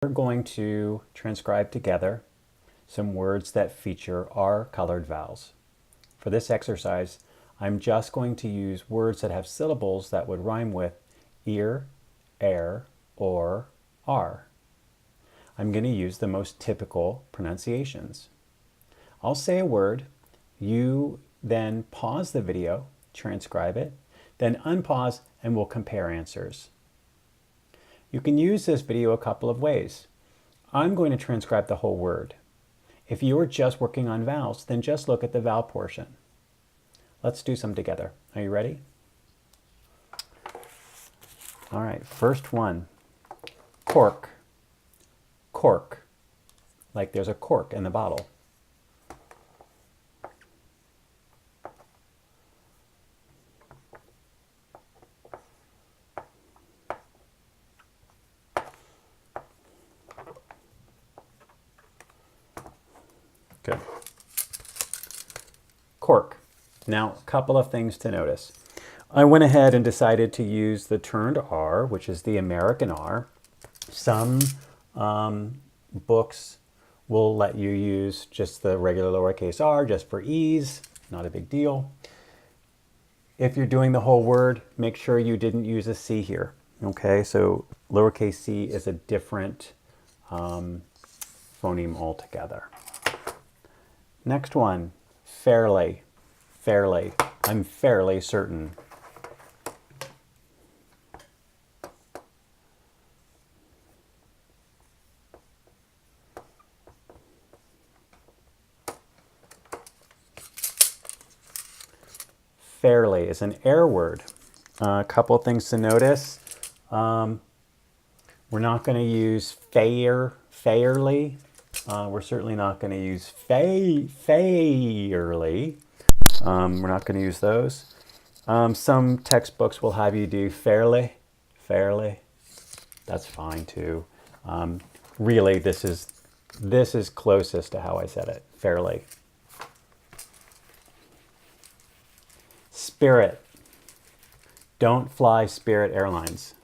We're going to transcribe together some words that feature our colored vowels. For this exercise, I'm just going to use words that have syllables that would rhyme with ear, air, or r. I'm going to use the most typical pronunciations. I'll say a word, you then pause the video, transcribe it, then unpause, and we'll compare answers. You can use this video a couple of ways. I'm going to transcribe the whole word. If you are just working on vowels, then just look at the vowel portion. Let's do some together. Are you ready? All right, first one, cork. Cork, like there's a cork in the bottle. Good. Cork. Now, a couple of things to notice. I went ahead and decided to use the turned R, which is the American R. Some books will let you use just the regular lowercase r just for ease. Not a big deal. If you're doing the whole word, make sure you didn't use a C here. Okay, so lowercase c is a different phoneme altogether. Next one, fairly. Fairly. I'm fairly certain. Fairly is an air word. A couple things to notice. We're not going to use fairly. We're certainly not going to use fairly. We're not going to use those. Some textbooks will have you do fairly. That's fine too. Really, this is closest to how I said it. Fairly. Spirit. Don't fly Spirit Airlines.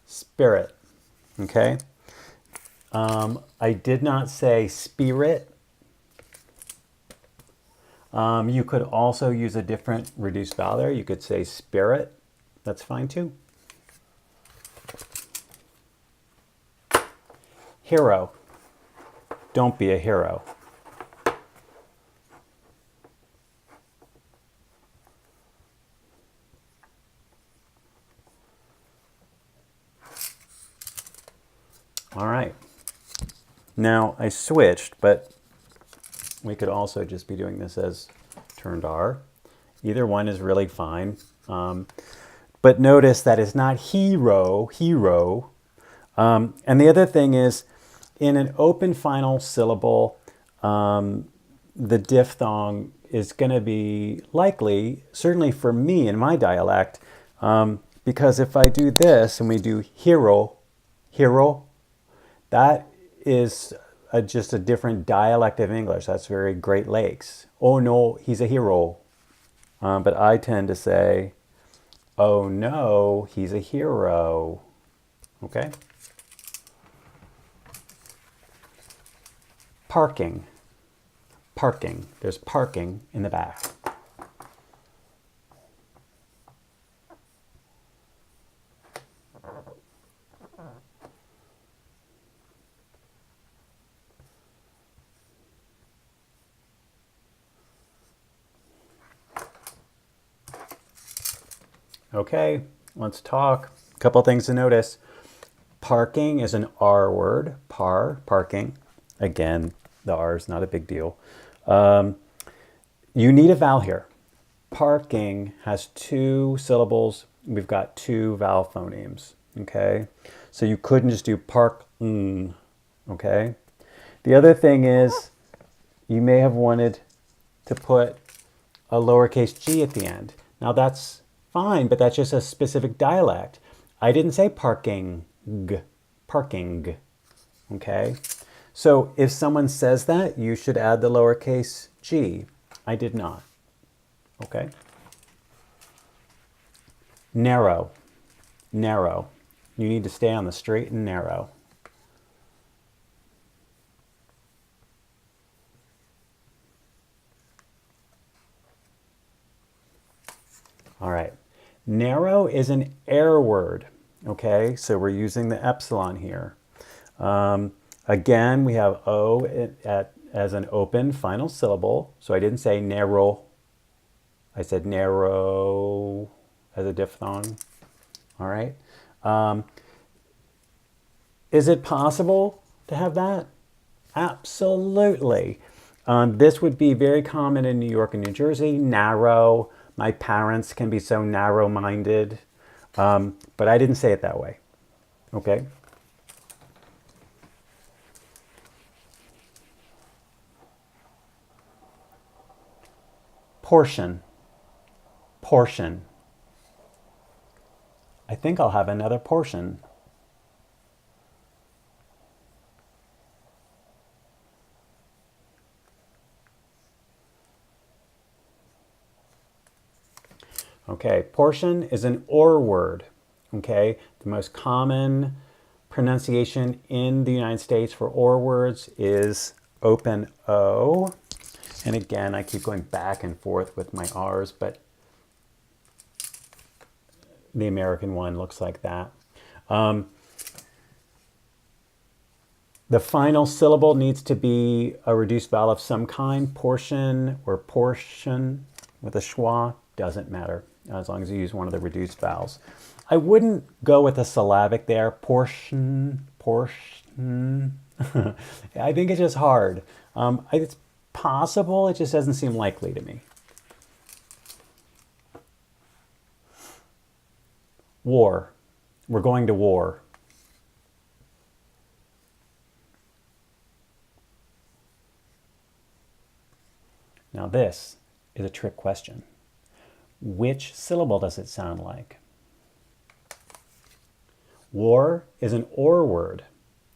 Spirit. Okay. I did not say spirit. You could also use a different reduced vowel there. You could say spirit. That's fine too. Hero. Don't be a hero. All right. Now I switched, but we could also just be doing this as turned R. Either one is really fine. But notice that it's not hero. And the other thing is, in an open final syllable, the diphthong is going to be likely, certainly for me in my dialect, because if I do this and we do hero, that is just a different dialect of English. That's very Great Lakes. Oh no, he's a hero. But I tend to say, oh no, he's a hero. Okay? Parking. Parking. There's parking in the back. Okay, let's talk. A couple things to notice. Parking is an R word. Parking. Again, the R is not a big deal. You need a vowel here. Parking has two syllables. We've got two vowel phonemes. Okay, so you couldn't just do park. Okay. The other thing is, you may have wanted to put a lowercase g at the end. Now that's fine, but that's just a specific dialect. I didn't say parking, parking, okay? So if someone says that, you should add the lowercase g. I did not. Okay. Narrow. Narrow. You need to stay on the straight and narrow. All right. Narrow is an air word. Okay, so we're using the epsilon here. Again, we have O as an open final syllable. So I didn't say narrow. I said narrow as a diphthong. All right. Is it possible to have that? Absolutely. This would be very common in New York and New Jersey. Narrow. My parents can be so narrow-minded. But I didn't say it that way. Okay? Portion. Portion. I think I'll have another portion. Okay, portion is an or word. Okay, the most common pronunciation in the United States for or words is open O. And again, I keep going back and forth with my R's, but the American one looks like that. The final syllable needs to be a reduced vowel of some kind. Portion or portion with a schwa, doesn't matter, as long as you use one of the reduced vowels. I wouldn't go with a syllabic there. Portion, portion. I think it's just hard. It's possible, it just doesn't seem likely to me. War. We're going to war. Now this is a trick question. Which syllable does it sound like? War is an or word,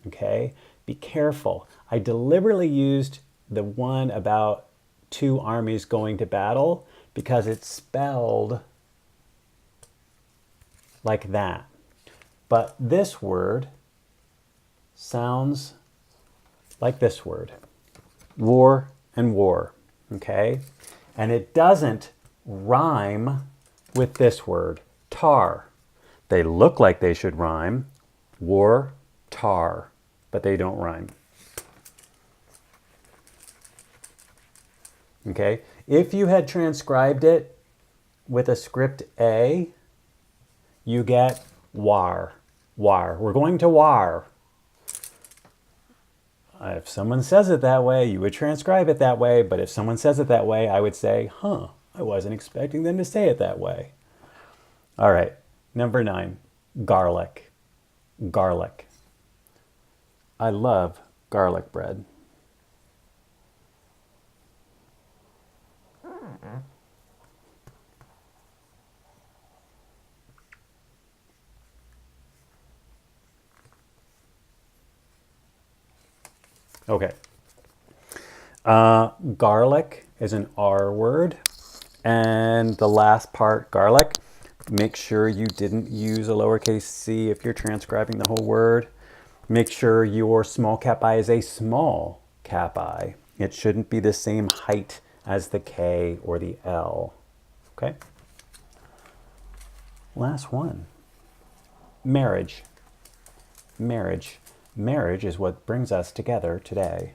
okay? Be careful. I deliberately used the one about two armies going to battle because it's spelled like that. But this word sounds like this word, war and war, okay? And it doesn't rhyme with this word, tar. They look like they should rhyme, war, tar, but they don't rhyme. Okay, if you had transcribed it with a script A, you get war, war. We're going to war. If someone says it that way, you would transcribe it that way, but if someone says it that way, I would say, huh, I wasn't expecting them to say it that way. All right, number 9, garlic, garlic. I love garlic bread. Okay. Garlic is an R word. And the last part, garlic, make sure you didn't use a lowercase c if you're transcribing the whole word. Make sure your small cap I is a small cap I. It shouldn't be the same height as the K or the L. Okay? Last one. Marriage. Marriage. Marriage is what brings us together today.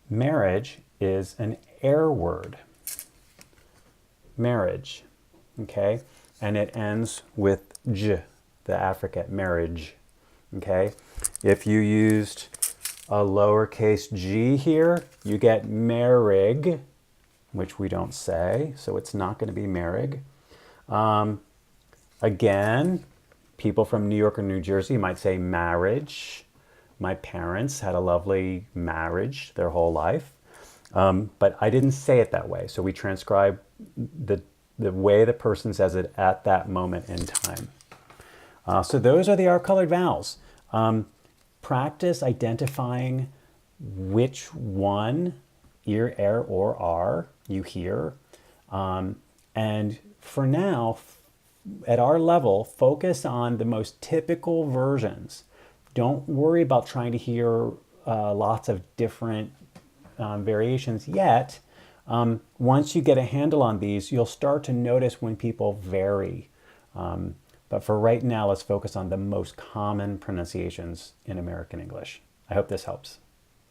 Marriage is an air word. Marriage, okay? And it ends with j, the affricate, marriage, okay? If you used a lowercase g here, you get marrig, which we don't say, so it's not going to be marrig. Again, people from New York or New Jersey might say marriage. My parents had a lovely marriage their whole life. But I didn't say it that way. So we transcribe the way the person says it at that moment in time. So those are the R-colored vowels. Practice identifying which one, ear, air, or R, you hear. And for now, at our level, focus on the most typical versions. Don't worry about trying to hear lots of different variations yet. Once you get a handle on these, you'll start to notice when people vary. But for right now, let's focus on the most common pronunciations in American English. I hope this helps.